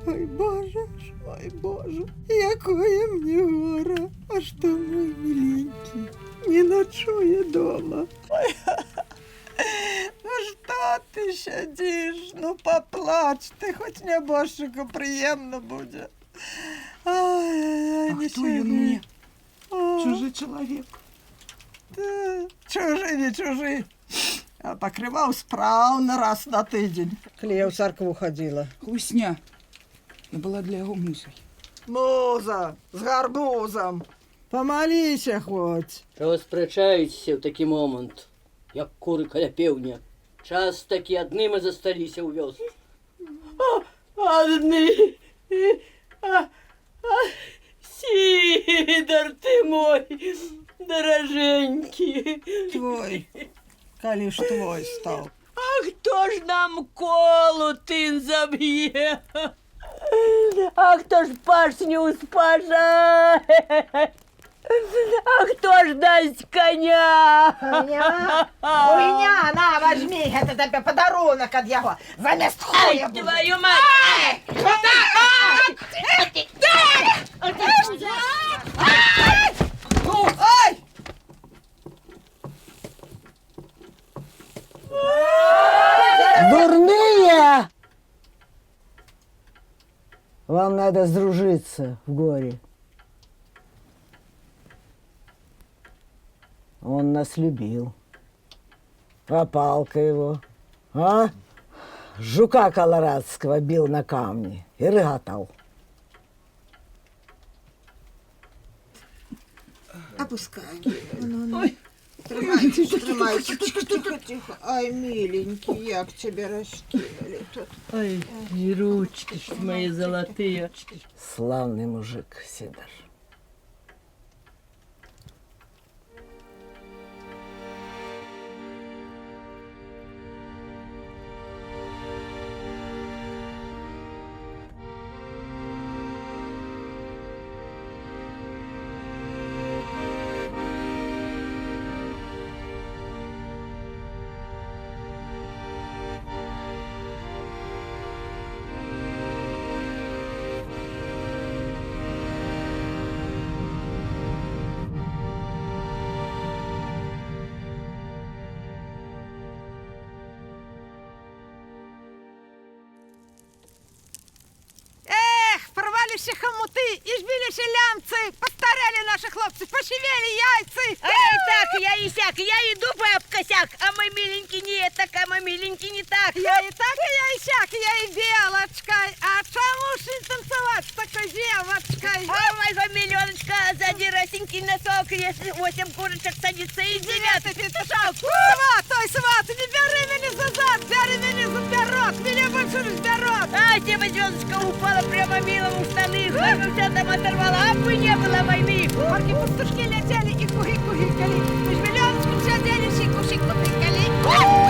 ой, Боже, якое мне горе, а что мой миленький не ночує дома. Ой, ну що ти сидиш, ну поплач, ти хоч небожчику приємно буде. Ай, А не кто он мне? О, Чужий чоловік. та, чужий, не чужий. А покривав справно раз на тиждень, коли я в церкву ходила. Хлусня. Я була для його мусой. Муза з гарбузом. Помолися хоч. Чого сперечаєтеся в такий момент, як кури коля півня? Час таки одними засталися у вёску. Одни. Сидор ты мой, дороженький. Твой, коли ж твой став. А хто ж нам колу тин заб'є? А хто ж пашню спаже? А хто ж дасть коня? Коня? Хуйня, на, возьми, это тебе подарунок от его. Замест хуя будет. Твою мать! Ай! Дурные! Вам надо сдружиться в горе. Он нас любил. А палка его, а? Жука колорадского бил на камни и рыготал. Опускай. Тримайся, тримайся. Тихо, тихо. Ай, миленький, як тебе раскинули тут. Ой, и ручки ж мои золотые. Славный мужик, Сидор. Порвалися хомути і збилися лямці, постарели наші хлопці, пошивели яйці. Ай, так, я и сяк, я иду по косяк, а мой миленький не так, а мой миленький не так. Я і так, і я і сяк, я і белочка. А чому ж не танцювати з такою девочкою? А моего миллионочка, сзади росенький носок, если 8 курочек садится и 9 петушок. Сват, ой, сват, не бери мене за зад, бери мене за пирог, мене більше не зберуть. А, тебе звездочка упала прямо милому в штаны, хоть бы вся там оторвала, а бы не было войны. Орки пастушки летели і куги-куги-кали. Ми ж мільйон спочатку і куші-куги-кали.